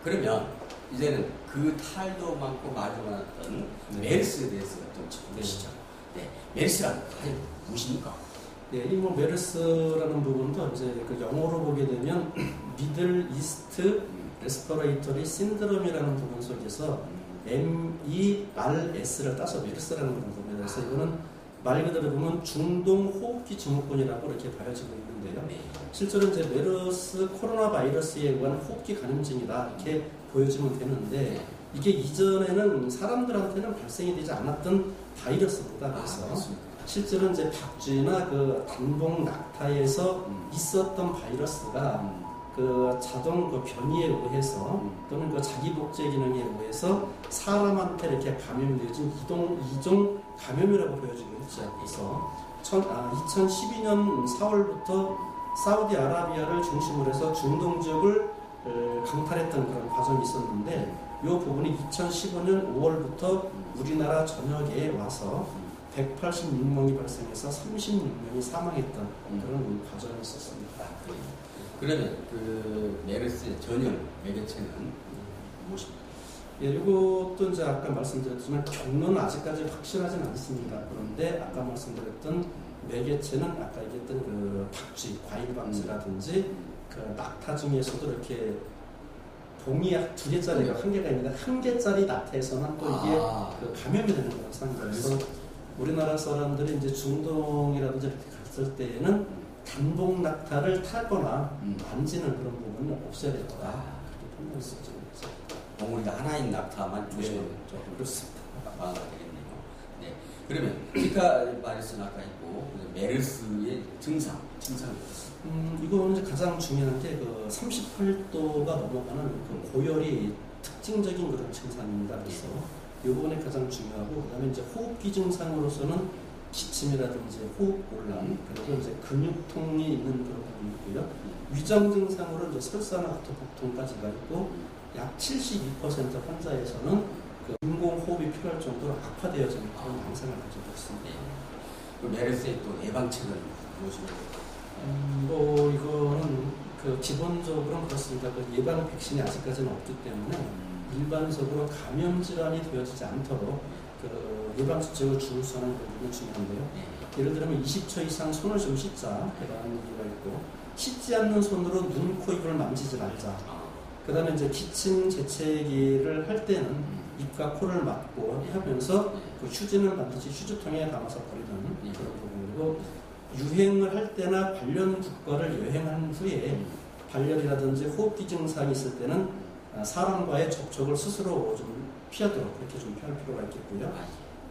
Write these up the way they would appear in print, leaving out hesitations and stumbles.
그러면 이제는 그 탈도 많고 말도 많았던 메르스에 대해서 좀 짚어보시죠. 네, 메르스란 과연 무엇입니까? 네, 이 메르스라는 부분도 이제 그 영어로 보게 되면 미들 이스트 레스퍼레이터리 신드롬이라는 부분 속에서 MERS를 따서 메르스라는 그런 겁니다. 그래서 이거는 말 그대로 보면 중동 호흡기 증후군이라고 이렇게 봐야지고 있는데요. 실제로 이제 메르스 코로나 바이러스에 의한 호흡기 감염증이다 이렇게 보여지면 되는데 이게 이전에는 사람들한테는 발생이 되지 않았던 바이러스입니다. 그래서 실제로 이제 박쥐나 그 단봉 낙타에서 있었던 바이러스가 그 자동 그 변이에 의해서 또는 그 자기 복제 기능에 의해서 사람한테 이렇게 감염되어진 이종 감염이라고 보여지고 있죠. 그래서 2012년 4월부터 사우디아라비아를 중심으로 해서 중동 지역을 강탈했던 그런 과정이 있었는데 이 부분이 2015년 5월부터 우리나라 전역에 와서 186명이 발생해서 36명이 사망했던 그런 과정이 있었습니다. 그러면 그 메르스의 전염 매개체는 무엇입니까? 예, 이것도 이제 아까 말씀드렸지만 경로는 아직까지 확실하진 않습니다. 그런데 아까 말씀드렸던 매개체는 아까 얘기했던 그 박쥐, 과일 박쥐라든지 그 낙타 중에서도 이렇게 봉이 2개짜리가 1개가 있는데 1개짜리 낙타에서는 또 이게 그 감염이 되는 거라고 생각합니다. 그래서 우리나라 사람들이 이제 중동이라든지 이렇게 갔을 때에는 단봉 낙타를 타거나 만지는 그런 부분은 없어야 될 거다. 그렇게 판단했었죠. 덩어리가 하나인 낙타만 조심하면 좀 그렇습니다. 방어가 되겠네요. 네. 그러면 지카 바이러스는 아까 있고 메르스의 증상은 이거는 이제 가장 중요한 게 그 38도가 넘어가는 그 고열이 특징적인 그런 증상입니다. 그래서 이 부분이 가장 중요하고 그다음에 이제 호흡기 증상으로서는 기침이라든지 호흡곤란 그리고 이제 근육통이 있는 그런 부분이 있고요. 위장 증상으로 이제 설사나 구토복통까지가 있고 약 72% 환자에서는 그 인공호흡이 필요할 정도로 악화되어진 그런 양상을 가지고 있습니다. 그 메르스의 또 예방책은 무엇입니까? 이거는 그 기본적으로 그렇습니다. 그 예방 백신이 아직까지는 없기 때문에 일반적으로 감염 질환이 되어지지 않도록 그 예방 수칙을 준수하는 부분이 중요한데요. 예를 들면 20초 이상 손을 좀 씻자라는 이유가 있고 씻지 않는 손으로 눈, 코, 입을 만지지 말자. 그 다음에 이제 기침, 재채기를 할 때는 입과 코를 막고 하면서 그 휴지는 반드시 휴지통에 담아서 버리는 그런 부분이고 유행을 할 때나 관련 국가를 여행한 후에 발열이라든지 호흡기 증상이 있을 때는 사람과의 접촉을 스스로 좀 피하도록 그렇게 좀 피할 필요가 있겠고요.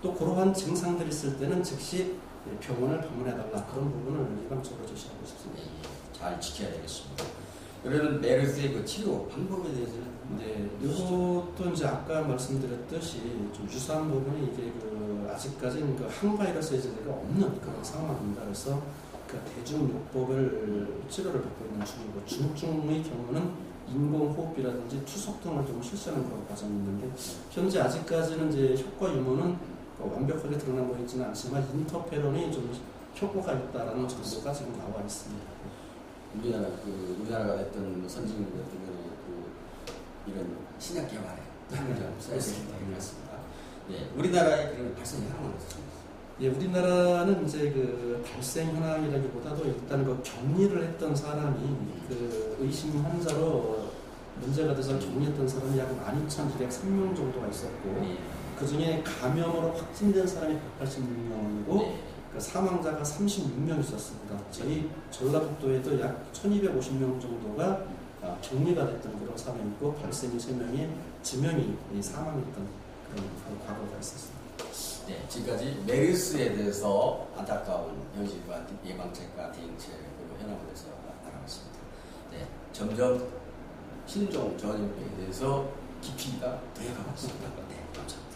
또 그러한 증상들이 있을 때는 즉시 병원을 방문해달라 그런 부분을 일반적으로 제시하고 싶습니다. 잘 지켜야 되겠습니다. 그러면 메르스의 그 치료 방법에 대해서는 이것도 이제 아까 말씀드렸듯이 좀 유사한 부분이 이게 그 아직까지는 그 항바이러스 제제가 없는 그런 상황입니다. 그래서 그 대중요법을 치료를 받고 있는 중이고 중증의 경우는 인공호흡이라든지 투석 등을 좀 실시하는 그런 과정이 있는데 현재 아직까지는 이제 효과 유무는 완벽하게 드러난 거 있지는 않지만 인터페론이 좀 효과가 있다라는 정보가 지금 나와 있습니다. 우리나라가 했던 선진국 같은 경우는 이런 신약 개발에 힘을 좀 써야 되는 것 같습니다. 네, 우리나라의 그런 발생 현황은 어떻습니까? 예, 우리나라는 이제 그 발생 현황이라기보다도 일단 그 격리를 했던 사람이 그 의심 환자로 문제가 돼서 격리했던 사람이 약 12,203명 정도가 있었고 그 중에 감염으로 확진된 사람이 186명이고 그 사망자가 36명 있었습니다. 저희 전라북도에도 약 1,250명 정도가 격리가 됐던 그런 사람이 있고 발생이 3명이 지명이 사망했던 그런 과거가 있었습니다. 네, 지금까지 메르스에 대해서 안타까운 현실과 예방책과 대응책 그리고 현황에 대해서 알아봤습니다. 네, 점점 신종 전염병에 대해서 깊이가 되어가고 있습니다. 네, 감사합니다.